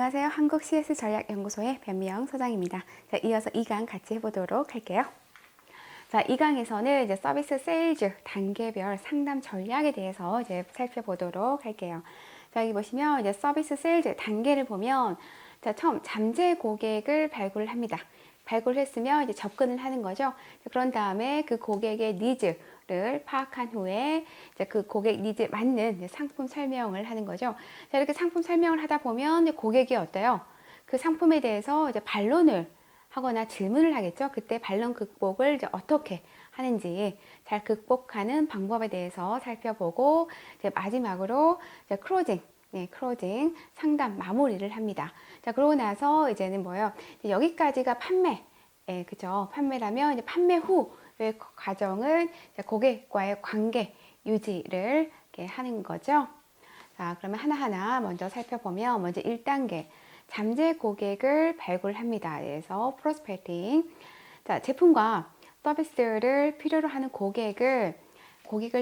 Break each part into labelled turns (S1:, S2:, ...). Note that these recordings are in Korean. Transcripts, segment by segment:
S1: 안녕하세요. 한국 CS 전략연구소의 변미영 소장입니다. 자, 이어서 2강 같이 해보도록 할게요. 자, 2강에서는 이제 서비스 세일즈 단계별 상담 전략에 대해서 이제 살펴보도록 할게요. 자, 여기 보시면 이제 서비스 세일즈 단계를 보면 자, 처음 잠재 고객을 발굴을 합니다. 발굴했으면 이제 접근을 하는 거죠. 그런 다음에 그 고객의 니즈를 파악한 후에 이제 그 고객 니즈에 맞는 상품 설명을 하는 거죠. 자, 이렇게 상품 설명을 하다 보면 고객이 어때요? 그 상품에 대해서 이제 반론을 하거나 질문을 하겠죠. 그때 반론 극복을 이제 어떻게 하는지 잘 극복하는 방법에 대해서 살펴보고 이제 마지막으로 이제 클로징 상담 마무리를 합니다. 자, 그러고 나서 이제는 뭐예요? 여기까지가 판매, 그죠? 판매라면 이제 판매 후의 과정은 고객과의 관계 유지를 이렇게 하는 거죠. 자, 그러면 하나하나 먼저 살펴보면 먼저 1단계 잠재 고객을 발굴합니다. 그래서 프로스펙팅. 자, 제품과 서비스를 필요로 하는 고객을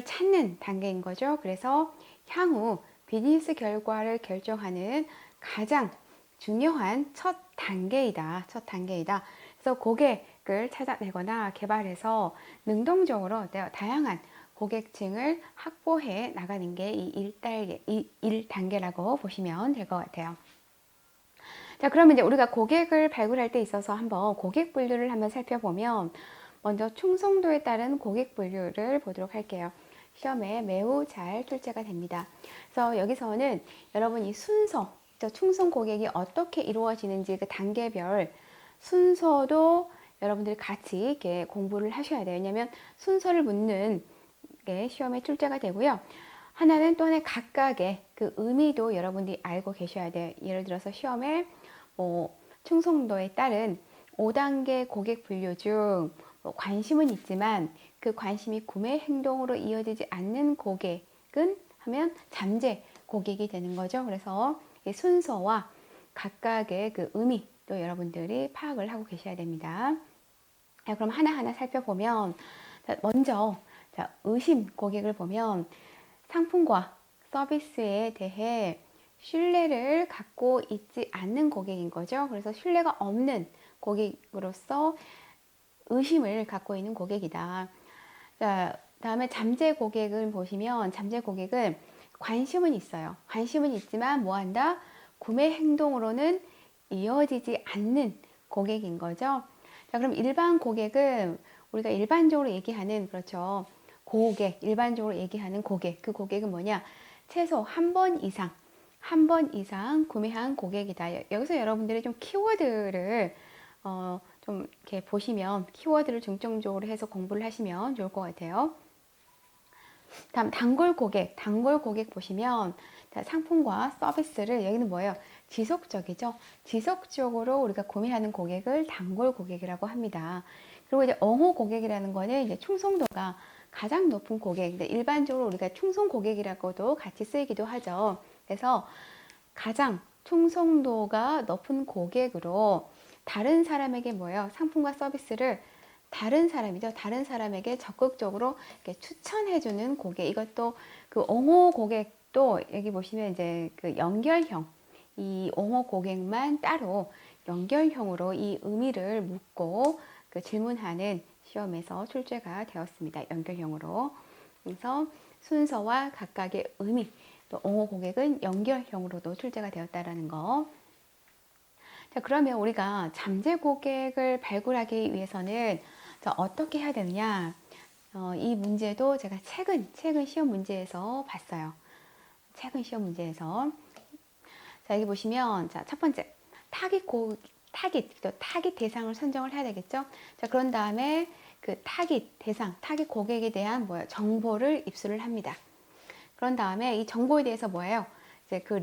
S1: 찾는 단계인 거죠. 그래서 향후 비즈니스 결과를 결정하는 가장 중요한 첫 단계이다. 그래서 고객을 찾아내거나 개발해서 능동적으로 다양한 고객층을 확보해 나가는 게 이 1단계라고 보시면 될 것 같아요. 자, 그러면 이제 우리가 고객을 발굴할 때 있어서 한번 고객 분류를 한번 살펴보면 먼저 충성도에 따른 고객 분류를 보도록 할게요. 시험에 매우 잘 출제가 됩니다. 그래서 여기서는 여러분 이 순서, 충성 고객이 어떻게 이루어지는지 그 단계별 순서도 여러분들이 같이 이렇게 공부를 하셔야 돼요. 왜냐하면 순서를 묻는 게 시험에 출제가 되고요. 하나는 또 하나의 각각의 그 의미도 여러분들이 알고 계셔야 돼요. 예를 들어서 시험에 충성도에 따른 5단계 고객 분류 중 관심은 있지만 그 관심이 구매 행동으로 이어지지 않는 고객은 하면 잠재 고객이 되는 거죠. 그래서 이 순서와 각각의 그 의미도 여러분들이 파악을 하고 계셔야 됩니다. 자, 그럼 하나하나 살펴보면 먼저 의심 고객을 보면 상품과 서비스에 대해 신뢰를 갖고 있지 않는 고객인 거죠. 그래서 신뢰가 없는 고객으로서 의심을 갖고 있는 고객이다. 자, 다음에 잠재 고객을 보시면 잠재 고객은 관심은 있어요. 관심은 있지만 뭐한다? 구매 행동으로는 이어지지 않는 고객인 거죠. 자, 그럼 일반 고객은 우리가 일반적으로 얘기하는 그렇죠. 일반적으로 얘기하는 고객. 그 고객은 뭐냐? 최소 한 번 이상 구매한 고객이다. 여기서 여러분들이 좀 키워드를 좀 이렇게 보시면 키워드를 중점적으로 해서 공부를 하시면 좋을 것 같아요. 다음 단골 고객 보시면 상품과 서비스를 여기는 뭐예요? 지속적이죠. 지속적으로 우리가 구매하는 고객을 단골 고객이라고 합니다. 그리고 이제 어호 고객이라는 거는 이제 충성도가 가장 높은 고객. 일반적으로 우리가 충성 고객이라고도 같이 쓰이기도 하죠. 그래서 가장 충성도가 높은 고객으로 다른 사람에게 뭐예요? 상품과 서비스를 다른 사람에게 적극적으로 이렇게 추천해주는 고객. 이것도 그 옹호 고객도 여기 보시면 이제 그 연결형, 이 옹호 고객만 따로 연결형으로 이 의미를 묻고 그 질문하는 시험에서 출제가 되었습니다. 연결형으로. 그래서 순서와 각각의 의미, 또 옹호 고객은 연결형으로도 출제가 되었다라는 거. 자, 그러면 우리가 잠재 고객을 발굴하기 위해서는 어떻게 해야 되느냐? 이 문제도 제가 최근 시험 문제에서 봤어요. 최근 시험 문제에서. 자, 여기 보시면, 자, 첫 번째, 타깃 대상을 선정을 해야 되겠죠? 자, 그런 다음에 그 타깃 고객에 대한 정보를 입수를 합니다. 그런 다음에 이 정보에 대해서 이제 그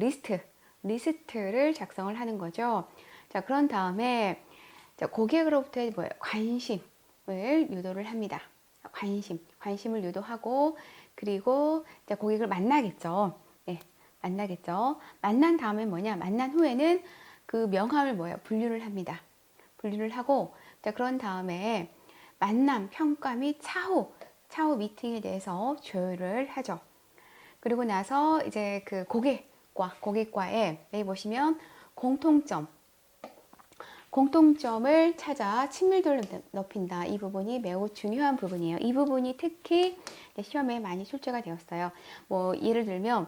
S1: 리스트를 작성을 하는 거죠. 자, 그런 다음에 고객으로부터의 관심을 유도를 합니다. 관심을 유도하고, 그리고 고객을 만나겠죠. 네, 만나겠죠. 만난 다음에 만난 후에는 그 명함을 분류를 합니다. 분류를 하고, 자, 그런 다음에 만남, 평가 및 차후 미팅에 대해서 조율을 하죠. 그리고 나서 이제 그 고객과의 여기 보시면 공통점. 공통점을 찾아 친밀도를 높인다. 이 부분이 매우 중요한 부분이에요. 이 부분이 특히 시험에 많이 출제가 되었어요. 뭐 예를 들면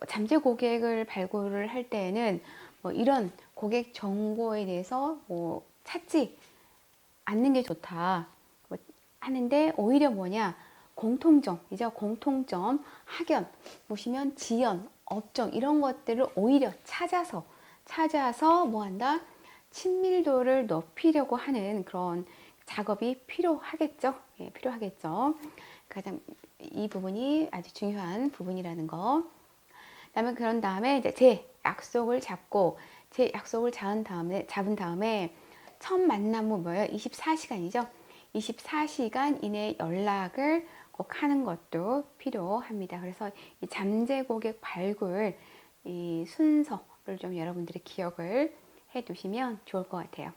S1: 잠재 고객을 발굴을 할 때에는 뭐 이런 고객 정보에 대해서 뭐 찾지 않는 게 좋다 뭐 하는데 오히려 뭐냐 공통점이죠. 공통점, 학연, 보시면 지연, 업종 이런 것들을 오히려 찾아서 뭐 한다? 친밀도를 높이려고 하는 그런 작업이 필요하겠죠. 예, 필요하겠죠. 가장 이 부분이 아주 중요한 부분이라는 거. 그다음에 그런 다음에 이제 제 약속을 잡은 다음에 첫 만남은 뭐예요? 24시간이죠. 24시간 이내 연락을 꼭 하는 것도 필요합니다. 그래서 이 잠재 고객 발굴 이 순서를 좀 여러분들이 기억을 해 두시면 좋을 것 같아요.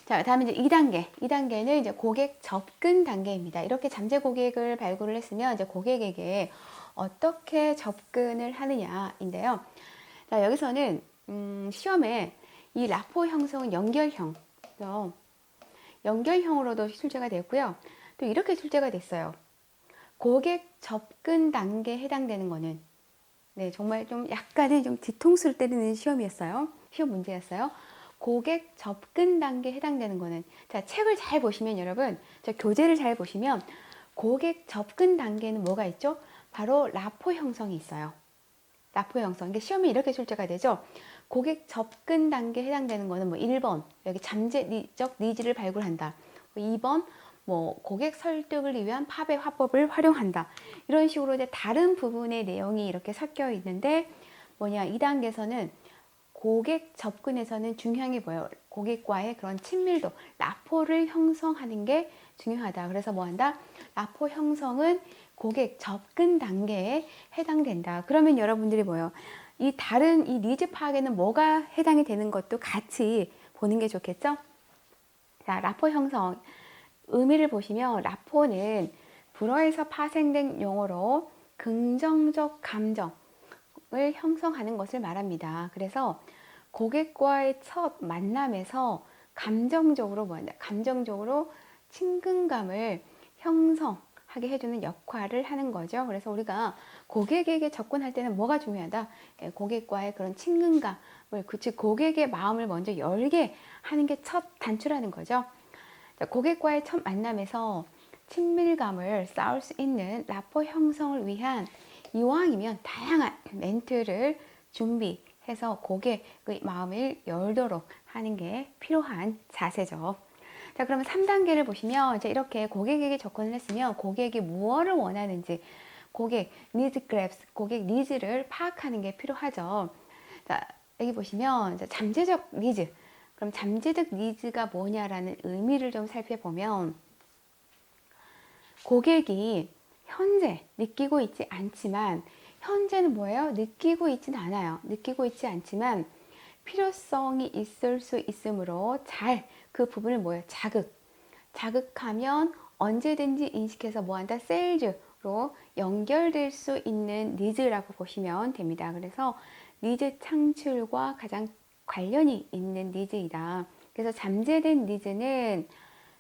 S1: 자, 다음에 이제 2단계. 2단계는 이제 고객 접근 단계입니다. 이렇게 잠재 고객을 발굴을 했으면 이제 고객에게 어떻게 접근을 하느냐인데요. 자, 여기서는 시험에 이 라포 형성은 연결형으로도 출제가 됐고요. 또 이렇게 출제가 됐어요. 고객 접근 단계에 해당되는 거는 네, 정말 좀 약간의 좀 뒤통수를 때리는 시험 문제였어요. 고객 접근 단계에 해당되는 거는 자, 책을 잘 보시면 여러분, 자, 교재를 잘 보시면 고객 접근 단계는 뭐가 있죠? 바로 라포 형성이 있어요. 라포 형성. 이게 시험에 이렇게 출제가 되죠. 고객 접근 단계에 해당되는 거는 뭐 1번, 여기 잠재적 니즈를 발굴한다. 2번, 뭐 고객 설득을 위한 팝의 화법을 활용한다. 이런 식으로 이제 다른 부분의 내용이 이렇게 섞여 있는데 뭐냐, 2단계에서는 고객 접근에서는 중요한 게 뭐예요? 고객과의 그런 친밀도, 라포를 형성하는 게 중요하다. 그래서 뭐 한다? 라포 형성은 고객 접근 단계에 해당된다. 그러면 여러분들이 뭐예요? 이 다른 이 니즈 파악에는 뭐가 해당이 되는 것도 같이 보는 게 좋겠죠? 자, 라포 형성. 의미를 보시면 라포는 불어에서 파생된 용어로 긍정적 감정을 형성하는 것을 말합니다. 그래서 고객과의 첫 만남에서 감정적으로 친근감을 형성하게 해주는 역할을 하는 거죠. 그래서 우리가 고객에게 접근할 때는 뭐가 중요하다? 고객과의 그런 친근감을, 즉 고객의 마음을 먼저 열게 하는 게 첫 단추라는 거죠. 고객과의 첫 만남에서 친밀감을 쌓을 수 있는 라포 형성을 위한 이왕이면 다양한 멘트를 준비해서 고객의 마음을 열도록 하는 게 필요한 자세죠. 자, 그러면 3단계를 보시면 이제 이렇게 고객에게 접근을 했으면 고객이 무엇을 원하는지 고객 니즈 그랩스, 고객 니즈를 파악하는 게 필요하죠. 자, 여기 보시면 이제 잠재적 니즈. 그럼 잠재적 니즈가 뭐냐라는 의미를 좀 살펴보면 고객이 현재 느끼고 있지 않지만 현재는 뭐예요? 느끼고 있진 않아요. 느끼고 있지 않지만 필요성이 있을 수 있으므로 잘 그 부분을 뭐예요? 자극하면 언제든지 인식해서 뭐한다? 세일즈로 연결될 수 있는 니즈라고 보시면 됩니다. 그래서 니즈 창출과 가장 관련이 있는 니즈이다. 그래서 잠재된 니즈는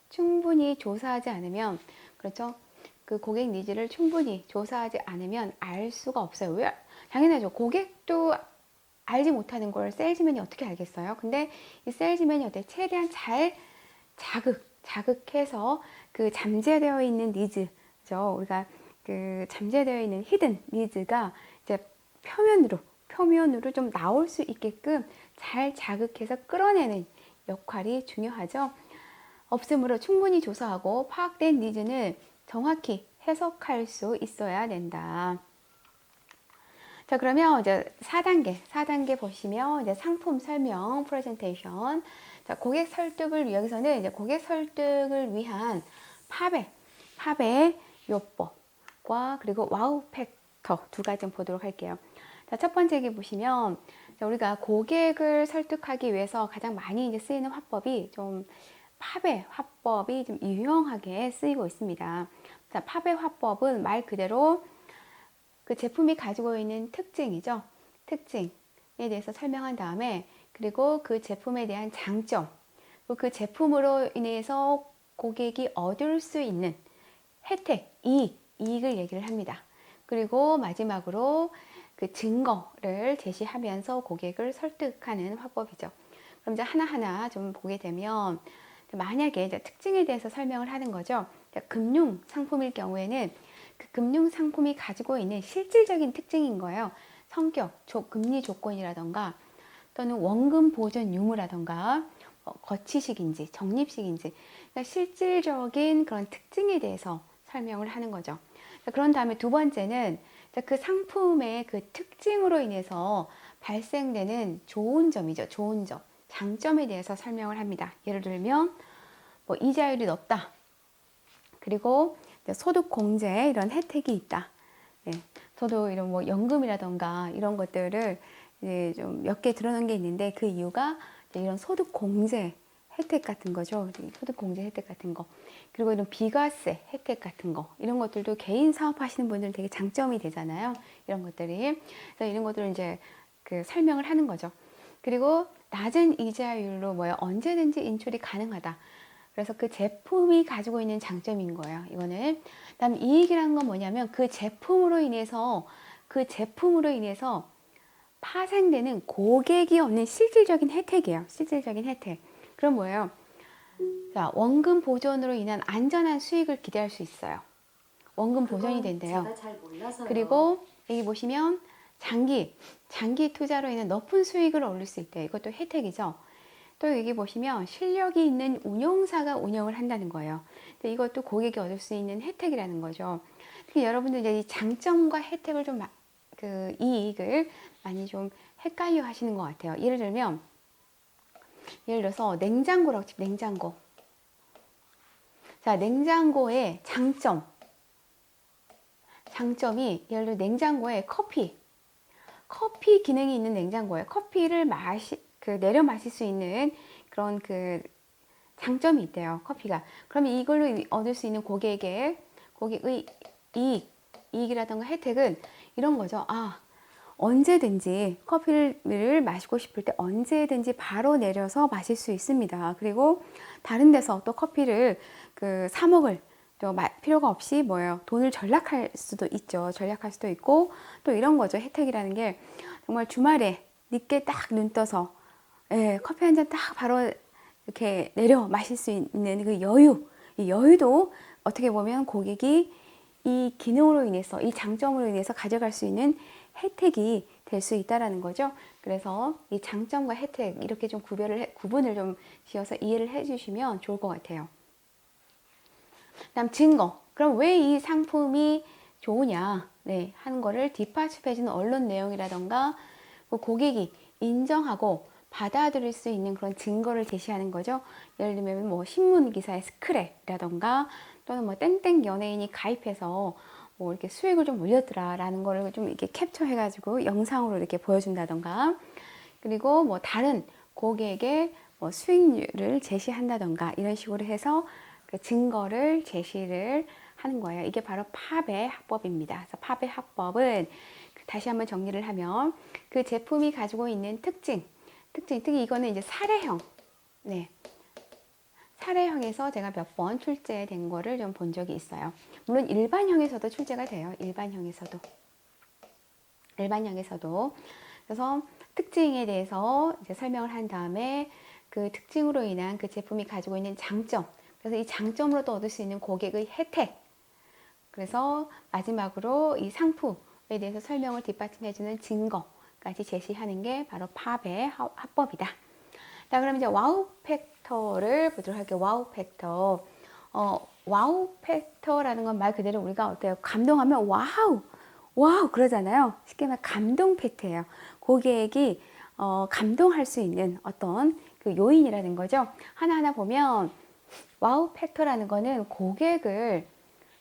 S1: 충분히 조사하지 않으면, 그렇죠? 그 고객 니즈를 충분히 조사하지 않으면 알 수가 없어요. 왜? 당연하죠. 고객도 알지 못하는 걸 세일즈맨이 어떻게 알겠어요? 근데 이 세일즈맨이 어때? 최대한 잘 자극해서 그 잠재되어 있는 니즈죠. 우리가 그 잠재되어 있는 히든 니즈가 이제 표면으로 좀 나올 수 있게끔 잘 자극해서 끌어내는 역할이 중요하죠. 없으므로 충분히 조사하고 파악된 니즈는 정확히 해석할 수 있어야 된다. 자, 그러면 이제 4단계 보시면 이제 상품 설명, 프레젠테이션. 자, 고객 설득을 여기서는 이제 고객 설득을 위한 팝의 요법과 그리고 와우 팩터 두 가지 좀 보도록 할게요. 자, 첫 번째 얘기 보시면 우리가 고객을 설득하기 위해서 가장 많이 이제 쓰이는 화법이 좀 팝의 화법이 좀 유용하게 쓰이고 있습니다. 자, 팝의 화법은 말 그대로 그 제품이 가지고 있는 특징이죠. 특징. 대해서 설명한 다음에 그리고 그 제품에 대한 장점, 그리고 그 제품으로 인해서 고객이 얻을 수 있는 혜택, 이익을 얘기를 합니다. 그리고 마지막으로 그 증거를 제시하면서 고객을 설득하는 화법이죠. 그럼 이제 하나하나 좀 보게 되면 만약에 이제 특징에 대해서 설명을 하는 거죠. 금융 상품일 경우에는 그 금융 상품이 가지고 있는 실질적인 특징인 거예요. 성격, 금리 조건이라던가 또는 원금 보존 유무라던가 거치식인지 적립식인지 그러니까 실질적인 그런 특징에 대해서 설명을 하는 거죠. 그런 다음에 두 번째는 그 상품의 그 특징으로 인해서 발생되는 좋은 점이죠. 좋은 점, 장점에 대해서 설명을 합니다. 예를 들면 뭐 이자율이 높다. 그리고 소득 공제 이런 혜택이 있다. 네, 저도 이런 뭐 연금이라던가 이런 것들을 이제 좀 몇 개 들어놓은 게 있는데 그 이유가 이런 소득 공제 혜택 같은 거죠. 소득 공제 혜택 같은 거. 그리고 이런 비과세 혜택 같은 거. 이런 것들도 개인 사업 하시는 분들은 되게 장점이 되잖아요. 이런 것들이. 그래서 이런 것들을 이제 그 설명을 하는 거죠. 그리고 낮은 이자율로 뭐야 언제든지 인출이 가능하다. 그래서 그 제품이 가지고 있는 장점인 거예요. 이거는. 그다음 이익이라는 건 뭐냐면 그 제품으로 인해서 파생되는 고객이 얻는 실질적인 혜택이에요. 실질적인 혜택. 그럼 뭐예요? 자, 원금 보존으로 인한 안전한 수익을 기대할 수 있어요. 원금 보존이 된대요.
S2: 제가 잘 몰라서요.
S1: 그리고 여기 보시면 장기 투자로 인한 높은 수익을 얻을 수 있대요. 이것도 혜택이죠. 또 여기 보시면 실력이 있는 운용사가 운영을 한다는 거예요. 근데 이것도 고객이 얻을 수 있는 혜택이라는 거죠. 특히 여러분들 이제 이 장점과 혜택을 좀 그 이익을 많이 좀 헷갈려 하시는 것 같아요. 예를 들어서 냉장고라고 칩 냉장고. 자, 냉장고의 장점이 예를 들어 냉장고에 커피 기능이 있는 냉장고에 커피를 내려 마실 수 있는 그런 그 장점이 있대요. 커피가. 그러면 이걸로 얻을 수 있는 고객의 이익이라던가 혜택은 이런 거죠. 아, 언제든지 커피를 마시고 싶을 때 언제든지 바로 내려서 마실 수 있습니다. 그리고 다른 데서 또 커피를 사 먹을 또 필요가 없이 돈을 절약할 수도 있죠. 절약할 수도 있고 또 이런 거죠. 혜택이라는 게 정말 주말에 늦게 딱 눈 떠서 커피 한 잔 딱 바로 이렇게 내려 마실 수 있는 그 이 여유도 어떻게 보면 고객이 이 기능으로 인해서, 이 장점으로 인해서 가져갈 수 있는 혜택이 될 수 있다라는 거죠. 그래서 이 장점과 혜택 이렇게 좀 구분을 좀 지어서 이해를 해주시면 좋을 것 같아요. 다음 증거. 그럼 왜 이 상품이 좋으냐? 네, 하는 거를 뒷받침해주는 언론 내용이라던가 고객이 인정하고 받아들일 수 있는 그런 증거를 제시하는 거죠. 예를 들면 뭐 신문 기사의 스크랩이라던가 또는 뭐 땡땡 연예인이 가입해서 뭐 이렇게 수익을 좀 올렸더라라는 거를 좀 이렇게 캡처해가지고 영상으로 이렇게 보여준다던가 그리고 뭐 다른 고객의 뭐 수익률을 제시한다던가 이런 식으로 해서 그 증거를 제시를 하는 거예요. 이게 바로 팝의 합법입니다. 그래서 팝의 합법은 다시 한번 정리를 하면 그 제품이 가지고 있는 특징, 특히 이거는 이제 사례형, 네. 사례형에서 제가 몇 번 출제된 거를 좀 본 적이 있어요. 물론 일반형에서도 출제가 돼요. 일반형에서도. 그래서 특징에 대해서 이제 설명을 한 다음에 그 특징으로 인한 그 제품이 가지고 있는 장점, 그래서 이 장점으로 또 얻을 수 있는 고객의 혜택, 그래서 마지막으로 이 상품에 대해서 설명을 뒷받침해주는 증거까지 제시하는 게 바로 팝의 합법이다. 자, 그럼 이제 와우 팩터를 보도록 할게요. 와우 팩터. 와우 팩터라는 건 말 그대로 우리가 어때요? 감동하면 와우 그러잖아요. 쉽게 말해 감동 팩트예요. 고객이 감동할 수 있는 어떤 그 요인이라는 거죠. 하나하나 보면 와우 팩터라는 거는 고객을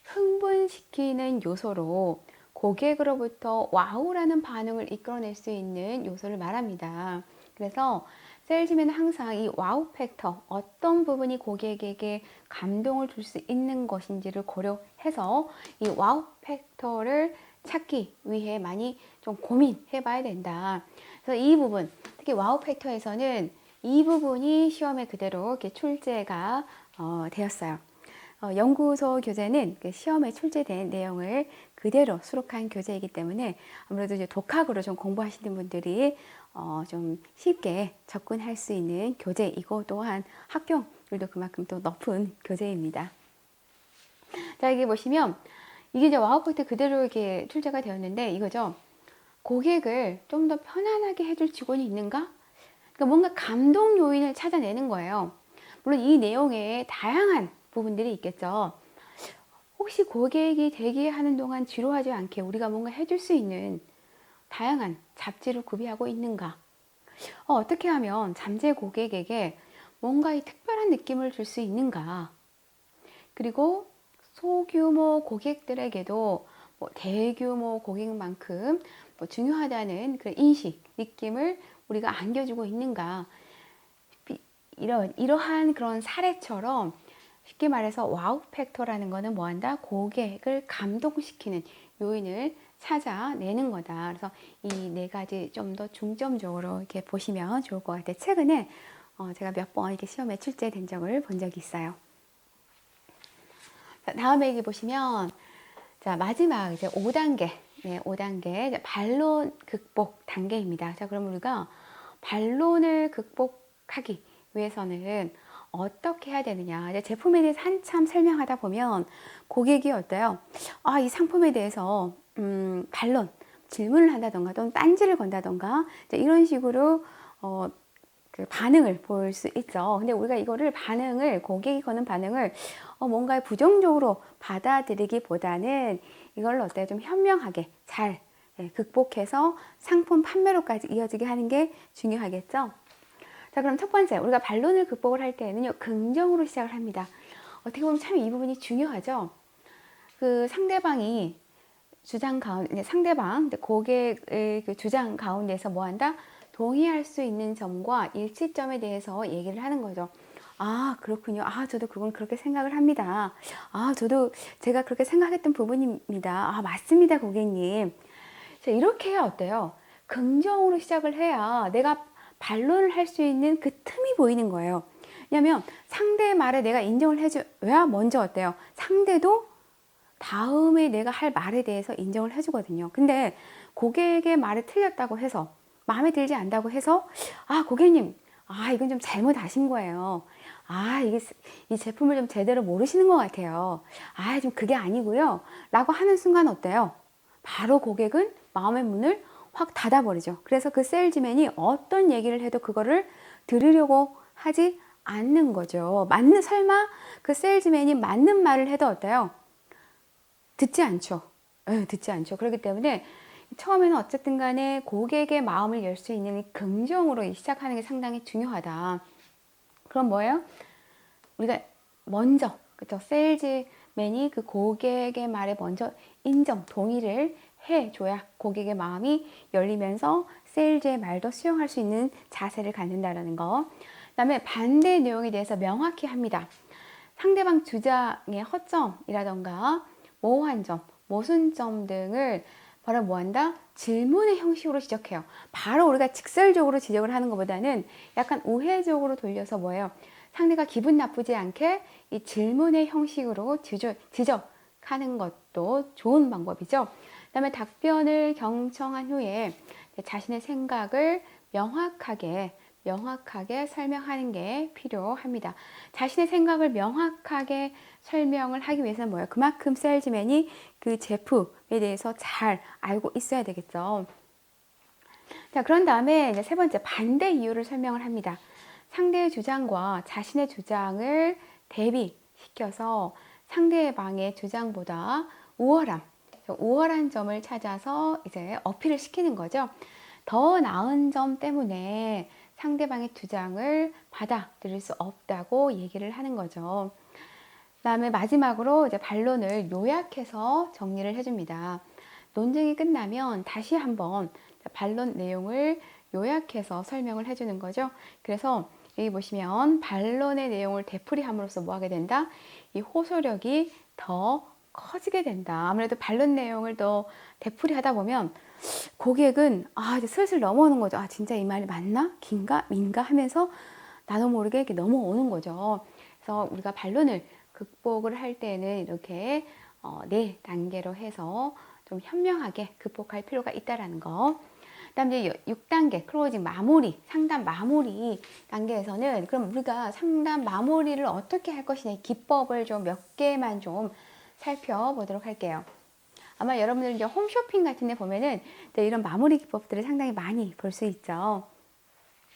S1: 흥분시키는 요소로 고객으로부터 와우라는 반응을 이끌어낼 수 있는 요소를 말합니다. 그래서 세일즈맨은 항상 이 와우 팩터, 어떤 부분이 고객에게 감동을 줄 수 있는 것인지를 고려해서 이 와우 팩터를 찾기 위해 많이 좀 고민해 봐야 된다. 그래서 이 부분, 특히 와우 팩터에서는 이 부분이 시험에 그대로 이렇게 출제가 되었어요. 연구소 교재는 그 시험에 출제된 내용을 그대로 수록한 교재이기 때문에 아무래도 이제 독학으로 좀 공부하시는 분들이 좀 쉽게 접근할 수 있는 교재이고 또한 합격률도 그만큼 또 높은 교재입니다. 자, 여기 보시면 이게 이제 와우 팩트 그대로 이렇게 출제가 되었는데 이거죠. 고객을 좀 더 편안하게 해줄 직원이 있는가? 그러니까 뭔가 감동 요인을 찾아내는 거예요. 물론 이 내용에 다양한 부분들이 있겠죠. 혹시 고객이 대기하는 동안 지루하지 않게 우리가 뭔가 해줄 수 있는 다양한 잡지를 구비하고 있는가? 어떻게 하면 잠재 고객에게 뭔가 이 특별한 느낌을 줄 수 있는가? 그리고 소규모 고객들에게도 뭐 대규모 고객만큼 뭐 중요하다는 그 인식, 느낌을 우리가 안겨주고 있는가? 이러한 그런 사례처럼 쉽게 말해서 와우 팩터라는 거는 뭐한다? 고객을 감동시키는 요인을 찾아내는 거다. 그래서 이 네 가지 좀 더 중점적으로 이렇게 보시면 좋을 것 같아요. 최근에 제가 몇 번 이렇게 시험에 출제된 적을 본 적이 있어요. 자, 다음에 여기 보시면 자, 마지막 이제 5단계. 네, 5단계 이제 반론 극복 단계입니다. 자, 그럼 우리가 반론을 극복하기 위해서는 어떻게 해야 되느냐. 이제 제품에 대해서 한참 설명하다 보면 고객이 어때요? 아, 이 상품에 대해서 반론, 질문을 한다던가 또는 딴지를 건다던가 이런 식으로 그 반응을 보일 수 있죠. 근데 우리가 이거를 고객이 거는 반응을 뭔가 부정적으로 받아들이기보다는 이걸 어때요? 좀 현명하게 잘 극복해서 상품 판매로까지 이어지게 하는 게 중요하겠죠. 자, 그럼 첫 번째, 우리가 반론을 극복을 할 때는요, 긍정으로 시작을 합니다. 어떻게 보면 참 이 부분이 중요하죠. 그 상대방이 상대방, 고객의 그 주장 가운데서 뭐 한다? 동의할 수 있는 점과 일치점에 대해서 얘기를 하는 거죠. 아, 그렇군요. 아, 저도 그건 그렇게 생각을 합니다. 아, 저도 제가 그렇게 생각했던 부분입니다. 아, 맞습니다, 고객님. 자, 이렇게 해야 어때요? 긍정으로 시작을 해야 내가 반론을 할 수 있는 그 틈이 보이는 거예요. 왜냐면 상대의 말에 내가 인정을 해줘야 먼저 어때요? 상대도 다음에 내가 할 말에 대해서 인정을 해주거든요. 근데 고객의 말이 틀렸다고 해서 마음에 들지 않다고 해서 아, 고객님, 아, 이건 좀 잘못하신 거예요. 아, 이 제품을 좀 제대로 모르시는 것 같아요. 아, 좀 그게 아니고요. 라고 하는 순간 어때요? 바로 고객은 마음의 문을 확 닫아버리죠. 그래서 그 세일즈맨이 어떤 얘기를 해도 그거를 들으려고 하지 않는 거죠. 설마 그 세일즈맨이 맞는 말을 해도 어때요? 듣지 않죠. 듣지 않죠. 그렇기 때문에 처음에는 어쨌든 간에 고객의 마음을 열 수 있는 긍정으로 시작하는 게 상당히 중요하다. 그럼 뭐예요? 우리가 먼저, 그쵸? 세일즈맨이 그 고객의 말에 먼저 동의를 해줘야 고객의 마음이 열리면서 세일즈의 말도 수용할 수 있는 자세를 갖는다라는 거. 그 다음에 반대 내용에 대해서 명확히 합니다. 상대방 주장의 허점이라던가 모호한 점, 모순점 등을 바로 뭐한다? 질문의 형식으로 지적해요. 바로 우리가 직설적으로 지적을 하는 것보다는 약간 우회적으로 돌려서 뭐예요? 상대가 기분 나쁘지 않게 이 질문의 형식으로 지적하는 것도 좋은 방법이죠. 그 다음에 답변을 경청한 후에 자신의 생각을 명확하게 설명하는 게 필요합니다. 자신의 생각을 명확하게 설명을 하기 위해서는 뭐예요? 그만큼 세일즈맨이 그 제품에 대해서 잘 알고 있어야 되겠죠. 자, 그런 다음에 이제 세 번째, 반대 이유를 설명을 합니다. 상대의 주장과 자신의 주장을 대비시켜서 상대방의 주장보다 우월한 점을 찾아서 이제 어필을 시키는 거죠. 더 나은 점 때문에 상대방의 주장을 받아들일 수 없다고 얘기를 하는 거죠. 그 다음에 마지막으로 이제 반론을 요약해서 정리를 해줍니다. 논쟁이 끝나면 다시 한번 반론 내용을 요약해서 설명을 해주는 거죠. 그래서 여기 보시면 반론의 내용을 되풀이함으로써 뭐 하게 된다? 이 호소력이 더 커지게 된다. 아무래도 반론 내용을 더 되풀이 하다 보면 고객은 이제 슬슬 넘어오는 거죠. 진짜 이 말이 맞나? 긴가? 민가? 하면서 나도 모르게 이렇게 넘어오는 거죠. 그래서 우리가 반론을 극복을 할 때는 이렇게 4단계로 해서 좀 현명하게 극복할 필요가 있다라는 거. 그다음 이제 6단계 클로징 마무리, 상담 마무리 단계에서는 그럼 우리가 상담 마무리를 어떻게 할 것이냐 기법을 좀 몇 개만 좀 살펴보도록 할게요. 아마 여러분들 이제 홈쇼핑 같은 데 보면은 이런 마무리 기법들을 상당히 많이 볼 수 있죠.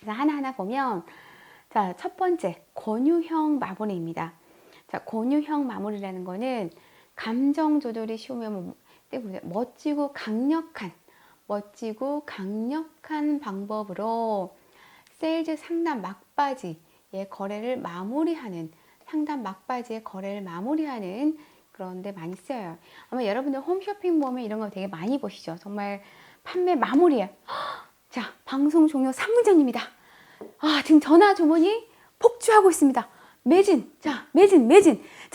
S1: 그래서 하나하나 보면 자, 첫 번째 권유형 마무리입니다. 자, 권유형 마무리라는 거는 감정 조절이 쉬우면 멋지고 강력한 방법으로 세일즈 상담 막바지의 거래를 마무리하는 그런 데 많이 쓰여요. 아마 여러분들 홈쇼핑 보면 이런 거 되게 많이 보시죠. 정말 판매 마무리에 자, 방송 종료 3분 전입니다. 지금 전화 주문이 폭주하고 있습니다. 매진. 자,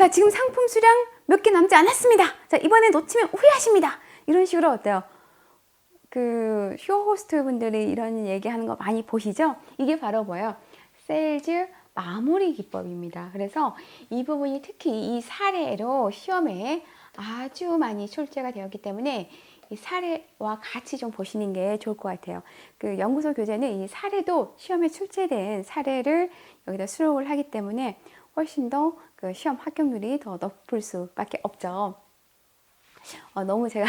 S1: 지금 상품 수량 몇 개 남지 않았습니다. 자, 이번에 놓치면 후회하십니다. 이런 식으로 어때요? 쇼 호스트 분들이 이런 얘기하는 거 많이 보시죠? 이게 바로 뭐예요? 세일즈 마무리 기법입니다. 그래서 이 부분이 특히 이 사례로 시험에 아주 많이 출제가 되었기 때문에 이 사례와 같이 좀 보시는 게 좋을 것 같아요. 연구소 교재는 이 사례도 시험에 출제된 사례를 여기다 수록을 하기 때문에 훨씬 더 시험 합격률이 더 높을 수밖에 없죠. 너무 제가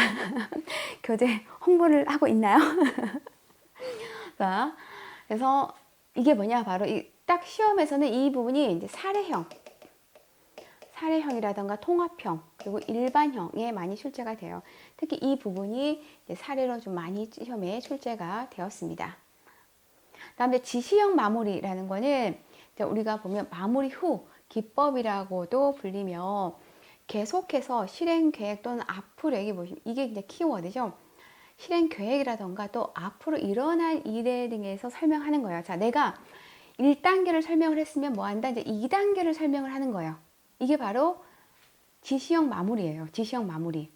S1: 교재 홍보를 하고 있나요? 자, 그래서 이게 뭐냐, 바로 딱 시험에서는 이 부분이 이제 사례형이라던가 통합형 그리고 일반형에 많이 출제가 돼요. 특히 이 부분이 사례로 좀 많이 시험에 출제가 되었습니다. 다음에 지시형 마무리라는 거는 우리가 보면 마무리 후 기법이라고도 불리며 계속해서 실행 계획 또는 앞으로 여기 보시면 이게 이제 키워드죠. 실행 계획이라던가 또 앞으로 일어날 일에 등에서 설명하는 거예요. 자, 내가 1단계를 설명을 했으면 뭐 한다? 이제 2단계를 설명을 하는 거예요. 이게 바로 지시형 마무리예요. 지시형 마무리.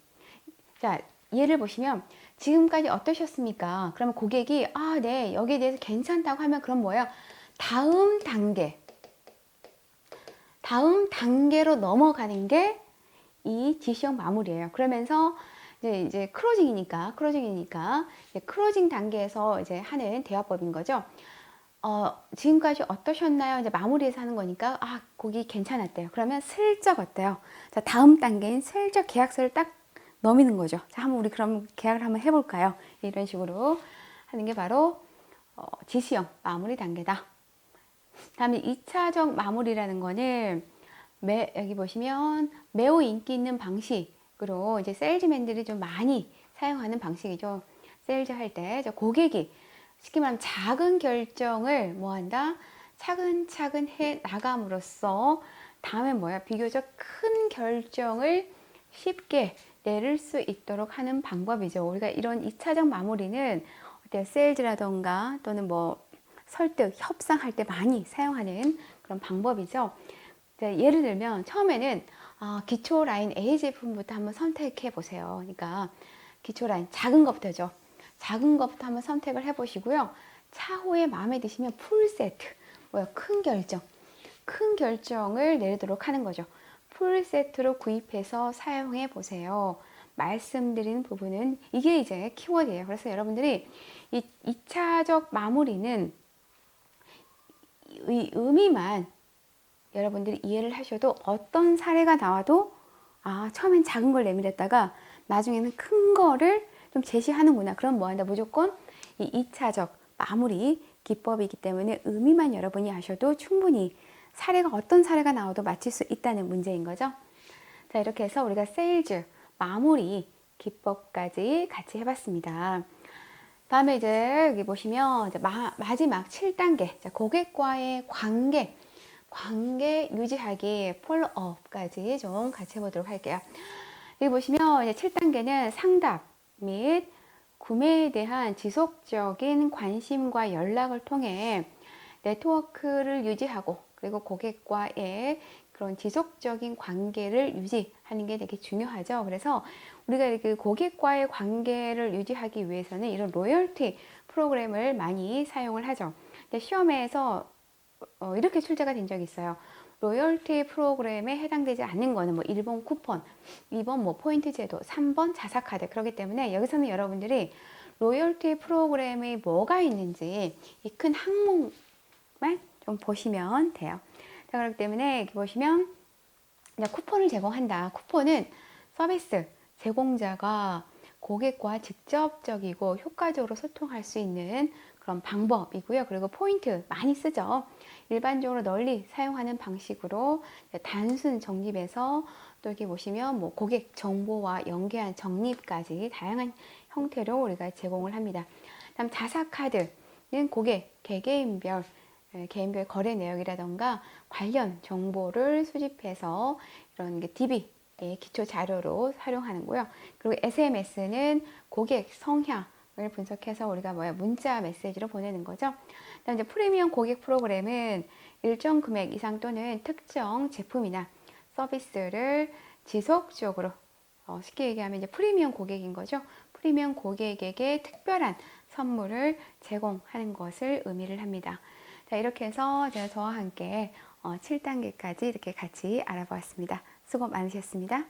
S1: 자, 예를 보시면 지금까지 어떠셨습니까? 그러면 고객이 네, 여기에 대해서 괜찮다고 하면 그럼 뭐예요? 다음 단계로 넘어가는 게 이 지시형 마무리예요. 그러면서 이제 클로징이니까 클로징 단계에서 이제 하는 대화법인 거죠. 지금까지 어떠셨나요? 이제 마무리해서 하는 거니까 고객이 괜찮았대요. 그러면 슬쩍 어때요? 자, 다음 단계인 슬쩍 계약서를 딱 넘기는 거죠. 자, 한번 우리 그럼 계약을 한번 해볼까요? 이런 식으로 하는 게 바로 지시형 마무리 단계다. 다음에 2차적 마무리라는 거는 여기 보시면 매우 인기 있는 방식으로 이제 세일즈맨들이 좀 많이 사용하는 방식이죠. 세일즈 할 때 고객이 쉽게 말하면 작은 결정을 뭐 한다? 차근차근 해 나감으로써 다음에 비교적 큰 결정을 쉽게 내릴 수 있도록 하는 방법이죠. 우리가 이런 2차적 마무리는 세일즈라던가 또는 설득, 협상할 때 많이 사용하는 그런 방법이죠. 예를 들면 처음에는 기초 라인 A 제품부터 한번 선택해 보세요. 그러니까 기초 라인 작은 것부터죠. 작은 것부터 한번 선택을 해 보시고요. 차후에 마음에 드시면 풀 세트, 큰 결정을 내리도록 하는 거죠. 풀 세트로 구입해서 사용해 보세요. 말씀드리는 부분은 이게 이제 키워드예요. 그래서 여러분들이 이 2차적 마무리는 이 의미만 여러분들이 이해를 하셔도 어떤 사례가 나와도 처음엔 작은 걸 내밀었다가 나중에는 큰 거를 좀 제시하는구나. 그럼 뭐 한다? 무조건 이 2차적 마무리 기법이기 때문에 의미만 여러분이 아셔도 충분히 어떤 사례가 나와도 맞출 수 있다는 문제인 거죠. 자, 이렇게 해서 우리가 세일즈 마무리 기법까지 같이 해봤습니다. 다음에 이제 여기 보시면 이제 마지막 7단계 고객과의 관계 유지하기 폴로업까지 좀 같이 해보도록 할게요. 여기 보시면 이제 7단계는 상담 및 구매에 대한 지속적인 관심과 연락을 통해 네트워크를 유지하고 그리고 고객과의 그런 지속적인 관계를 유지하는 게 되게 중요하죠. 그래서 우리가 그 고객과의 관계를 유지하기 위해서는 이런 로열티 프로그램을 많이 사용을 하죠. 근데 시험에서 이렇게 출제가 된 적이 있어요. 로열티 프로그램에 해당되지 않는 거는 뭐 1번 쿠폰, 2번 뭐 포인트 제도, 3번 자사카드. 그렇기 때문에 여기서는 여러분들이 로열티 프로그램이 뭐가 있는지 이 큰 항목만 좀 보시면 돼요. 자, 그렇기 때문에 이렇게 보시면 쿠폰을 제공한다. 쿠폰은 서비스 제공자가 고객과 직접적이고 효과적으로 소통할 수 있는 그런 방법이고요. 그리고 포인트 많이 쓰죠. 일반적으로 널리 사용하는 방식으로 단순 적립에서 또 이렇게 보시면 뭐 고객 정보와 연계한 적립까지 다양한 형태로 우리가 제공을 합니다. 다음 자사카드는 고객 개개인별 거래 내역이라던가 관련 정보를 수집해서 이런 게 DB 기초 자료로 활용하는고요. 그리고 SMS는 고객 성향을 분석해서 우리가 문자 메시지로 보내는 거죠. 그다음 이제 프리미엄 고객 프로그램은 일정 금액 이상 또는 특정 제품이나 서비스를 지속적으로 쉽게 얘기하면 이제 프리미엄 고객인 거죠. 프리미엄 고객에게 특별한 선물을 제공하는 것을 의미를 합니다. 자, 이렇게 해서 제가 저와 함께 7단계까지 이렇게 같이 알아보았습니다. 수고 많으셨습니다.